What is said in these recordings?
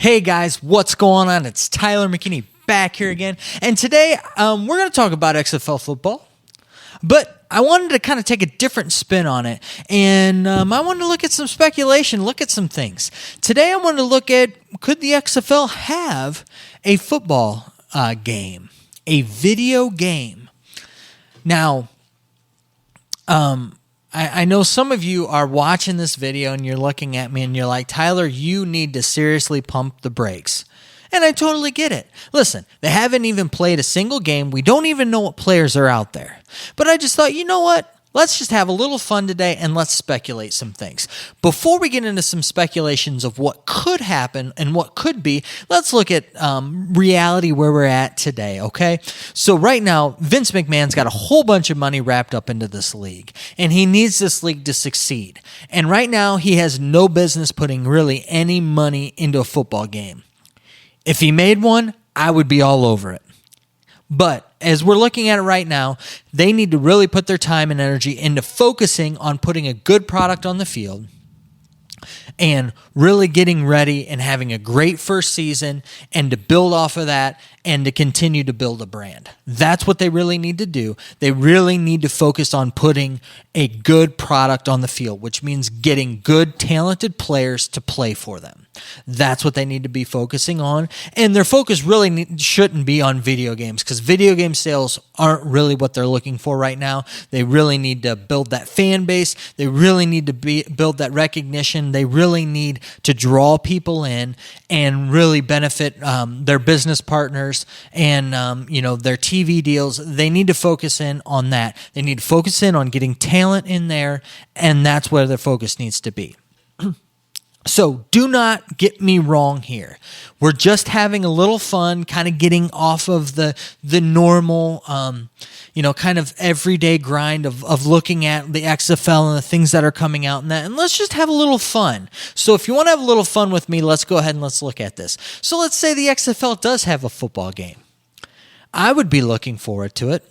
Hey guys, what's going on? It's Tyler McKinney back here again. And today we're going to talk about XFL football. But I wanted to kind of take a different spin on it. And I wanted to look at some speculation, look at some things. Today I wanted to look at, could the XFL have a football game, a video game? Now, I know some of you are watching this video and you're looking at me and you're like, Tyler, you need to seriously pump the brakes. And I totally get it. Listen, they haven't even played a single game. We don't even know what players are out there. But I just thought, you know what? Let's just have a little fun today and let's speculate some things. Before we get into some speculations of what could happen and what could be, let's look at reality where we're at today, okay? So right now, Vince McMahon's got a whole bunch of money wrapped up into this league, and he needs this league to succeed. And right now, he has no business putting really any money into a football game. If he made one, I would be all over it. But as we're looking at it right now, they need to really put their time and energy into focusing on putting a good product on the field and really getting ready and having a great first season and to build off of that and to continue to build a brand. That's what they really need to do. They really need to focus on putting a good product on the field, which means getting good, talented players to play for them. That's what they need to be focusing on. And their focus really shouldn't be on video games because video game sales aren't really what they're looking for right now. They really need to build that fan base. They really need to build that recognition. They really need to draw people in and really benefit their business partners and their TV deals. They need to focus in on that. They need to focus in on getting talent in there, and that's where their focus needs to be. So do not get me wrong here. We're just having a little fun, kind of getting off of the normal, kind of everyday grind of looking at the XFL and the things that are coming out and that. And let's just have a little fun. So if you want to have a little fun with me, let's go ahead and let's look at this. So let's say the XFL does have a football game. I would be looking forward to it.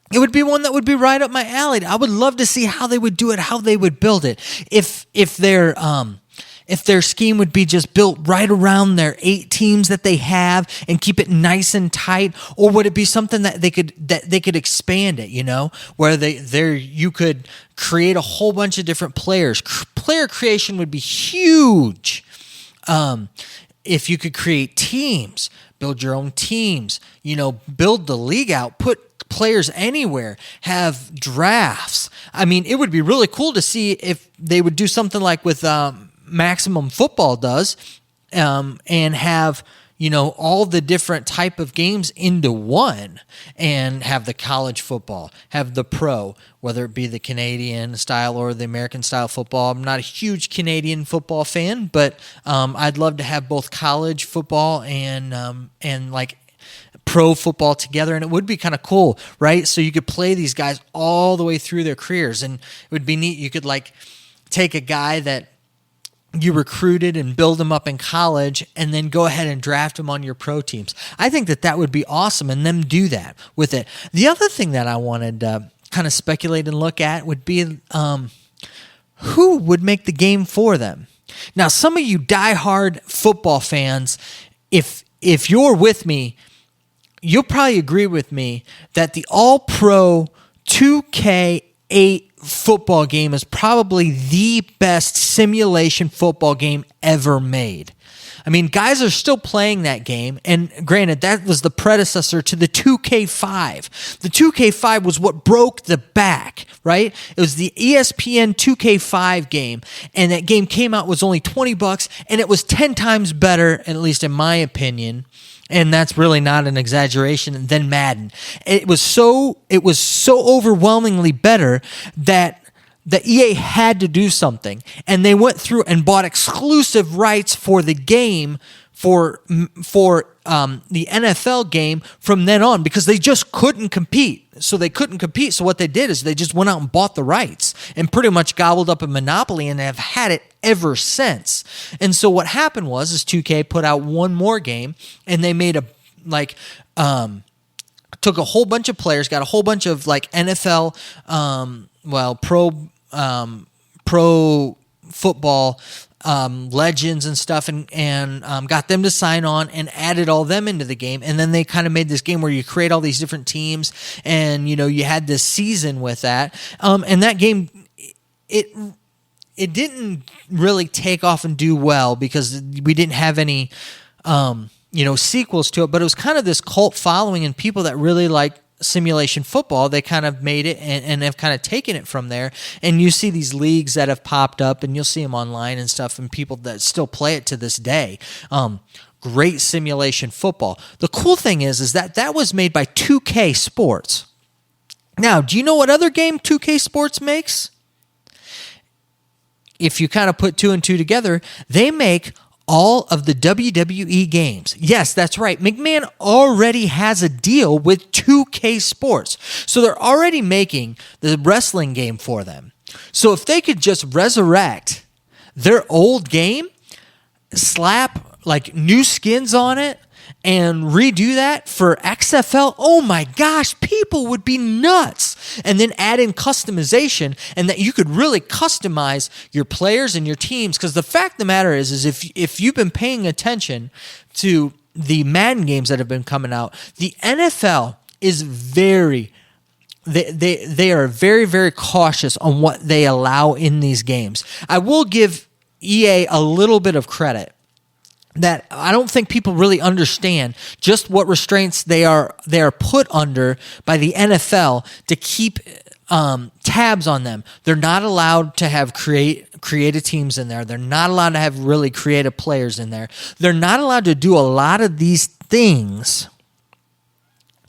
It would be one that would be right up my alley. I would love to see how they would do it, how they would build it. If their scheme would be just built right around their 8 teams that they have and keep it nice and tight, or would it be something that they could expand it, where you could create a whole bunch of different players. Player creation would be huge. If you could create teams, build your own teams, build the league out, put players anywhere, have drafts. I mean, it would be really cool to see if they would do something like with Maximum Football does, and have all the different type of games into one, and have the college football, have the pro, whether it be the Canadian style or the American style football. I'm not a huge Canadian football fan, but I'd love to have both college football and like pro football together, and it would be kind of cool, right? So you could play these guys all the way through their careers, and it would be neat. You could like take a guy that you recruited and build him up in college and then go ahead and draft him on your pro teams. I think that would be awesome, and them do that with it. The other thing that I wanted to kind of speculate and look at would be who would make the game for them. Now, some of you diehard football fans, if you're with me, you'll probably agree with me that the All-Pro 2K8 football game is probably the best simulation football game ever made. I mean, guys are still playing that game, and granted, that was the predecessor to the 2K5. The 2K5 was what broke the back, right? It was the ESPN 2K5 game, and that game came out, was only $20, and it was 10 times better, at least in my opinion, and that's really not an exaggeration, than Madden. It was so overwhelmingly better that the EA had to do something, and they went through and bought exclusive rights for the game for the NFL game from then on, because they just couldn't compete. So what they did is they just went out and bought the rights and pretty much gobbled up a monopoly, and have had it ever since. And so what happened was 2K put out one more game, and they made took a whole bunch of players, got a whole bunch of like NFL, pro football legends and stuff, and got them to sign on and added all them into the game. And then they kind of made this game where you create all these different teams, and you had this season with that. And that game, it didn't really take off and do well because we didn't have any sequels to it. But it was kind of this cult following, and people that really like simulation football, they kind of made it and have kind of taken it from there. And you see these leagues that have popped up, and you'll see them online and stuff, and people that still play it to this day. Great simulation football. The cool thing is that was made by 2K Sports. Now, do you know what other game 2K Sports makes? If you kind of put two and two together, they make all of the WWE games. Yes, that's right. McMahon already has a deal with 2K Sports. So they're already making the wrestling game for them. So if they could just resurrect their old game, slap like new skins on it, and redo that for XFL, oh my gosh, people would be nuts. And then add in customization, and that you could really customize your players and your teams. Because the fact of the matter is if you've been paying attention to the Madden games that have been coming out, the NFL is they are very, very cautious on what they allow in these games. I will give EA a little bit of credit that I don't think people really understand just what restraints they are put under by the NFL to keep tabs on them. They're not allowed to have creative teams in there. They're not allowed to have really creative players in there. They're not allowed to do a lot of these things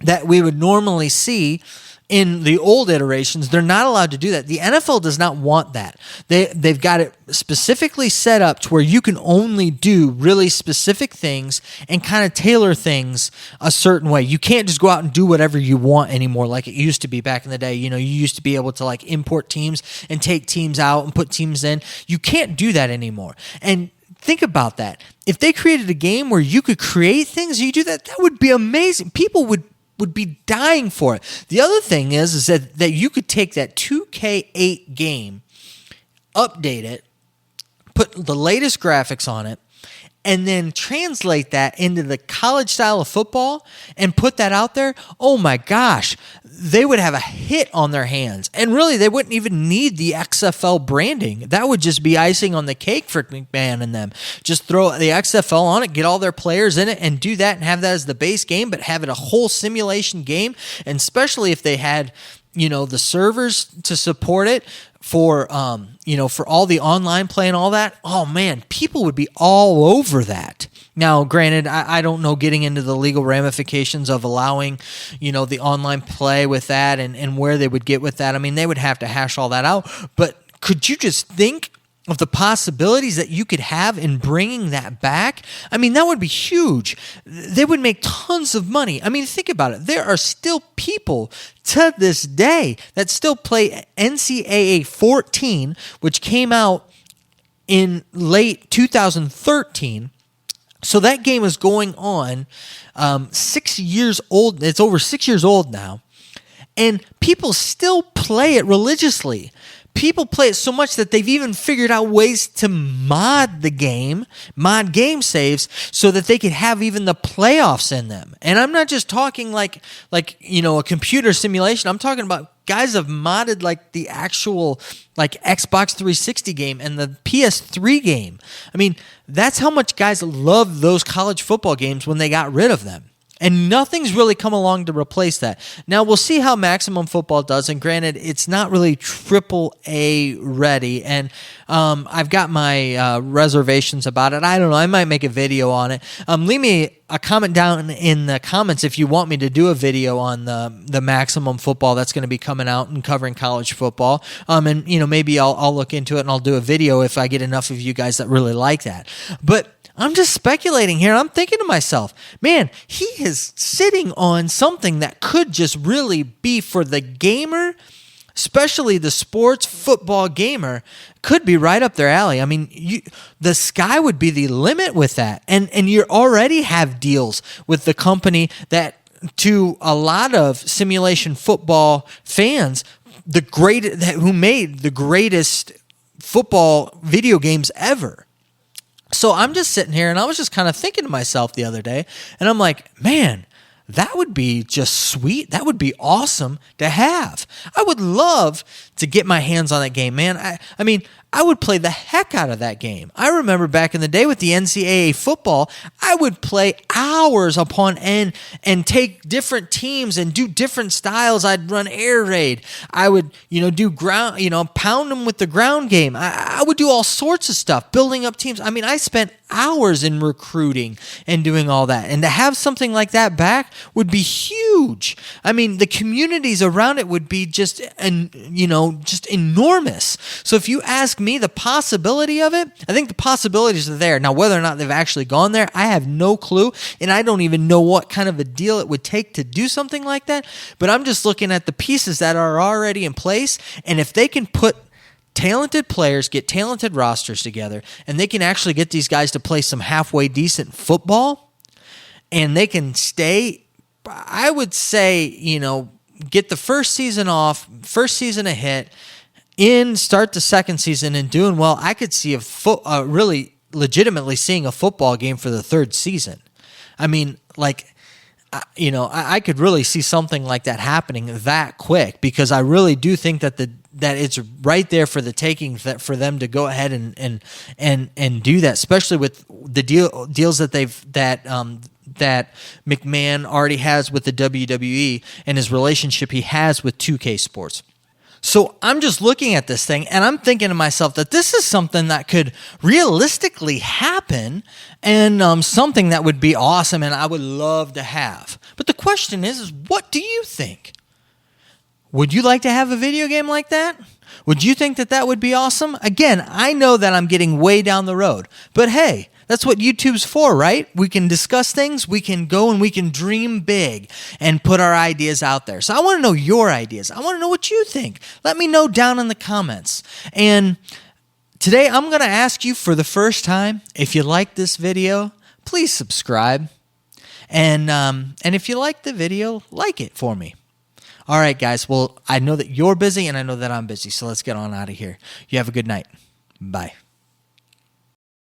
that we would normally see in the old iterations. They're not allowed to do that. The NFL does not want that. They've got it specifically set up to where you can only do really specific things and kind of tailor things a certain way. You can't just go out and do whatever you want anymore like it used to be back in the day. You used to be able to like import teams and take teams out and put teams in. You can't do that anymore. And think about that. If they created a game where you could create things, you do that, that would be amazing. People would be dying for it. The other thing is that you could take that 2K8 game, update it, put the latest graphics on it, and then translate that into the college style of football and put that out there. Oh my gosh, they would have a hit on their hands. And really, they wouldn't even need the XFL branding. That would just be icing on the cake for McMahon and them. Just throw the XFL on it, get all their players in it, and do that and have that as the base game, but have it a whole simulation game. And especially if they had, the servers to support it for, for all the online play and all that. Oh man, people would be all over that. Now, granted, I don't know getting into the legal ramifications of allowing, the online play with that and where they would get with that. I mean, they would have to hash all that out. But could you just think of the possibilities that you could have in bringing that back? I mean, that would be huge. They would make tons of money. I mean, think about it. There are still people to this day that still play NCAA 14, which came out in late 2013. So that game is going on 6 years old. It's over 6 years old now. And people still play it religiously. People play it so much that they've even figured out ways to mod game saves so that they could have even the playoffs in them. And I'm not just talking like a computer simulation. I'm talking about guys have modded like the actual like Xbox 360 game and the PS3 game. I mean, that's how much guys love those college football games when they got rid of them. And nothing's really come along to replace that. Now, we'll see how Maximum Football does. And granted, it's not really AAA ready. And I've got my reservations about it. I don't know. I might make a video on it. Leave me a comment down in the comments if you want me to do a video on the Maximum Football that's going to be coming out and covering college football. And, maybe I'll look into it and I'll do a video if I get enough of you guys that really like that. But I'm just speculating here. I'm thinking to myself, man, he is sitting on something that could just really be for the gamer, especially the sports football gamer, could be right up their alley. I mean, the sky would be the limit with that. And you already have deals with the company that, to a lot of simulation football fans, who made the greatest football video games ever. So I'm just sitting here and I was just kind of thinking to myself the other day, and I'm like, man, that would be just sweet. That would be awesome to have. I would love to get my hands on that game, man. I mean, I would play the heck out of that game. I remember back in the day with the NCAA football, I would play hours upon end and take different teams and do different styles. I'd run air raid. I would, do ground, pound them with the ground game. I would do all sorts of stuff, building up teams. I mean, I spent hours in recruiting and doing all that. And to have something like that back would be huge. I mean, the communities around it would be just enormous. So if you ask me the possibility of it, I think the possibilities are there. Now, whether or not they've actually gone there, I have no clue, and I don't even know what kind of a deal it would take to do something like that, but I'm just looking at the pieces that are already in place, and if they can put talented players, get talented rosters together, and they can actually get these guys to play some halfway decent football, and they can stay, I would say, get the first season a hit, start the second season and doing well, I could see really legitimately seeing a football game for the third season. I mean, I could really see something like that happening that quick, because I really do think that it's right there for the taking for them to go ahead and do that, especially with the deals that that McMahon already has with the WWE and his relationship he has with 2K Sports. So I'm just looking at this thing and I'm thinking to myself that this is something that could realistically happen and something that would be awesome and I would love to have. But the question is what do you think? Would you like to have a video game like that? Would you think that would be awesome? Again, I know that I'm getting way down the road, but hey, that's what YouTube's for, right? We can discuss things, we can go and we can dream big and put our ideas out there. So I want to know your ideas. I want to know what you think. Let me know down in the comments. And today I'm going to ask you for the first time, if you like this video, please subscribe. And if you like the video, like it for me. All right, guys. Well, I know that you're busy and I know that I'm busy, so let's get on out of here. You have a good night. Bye.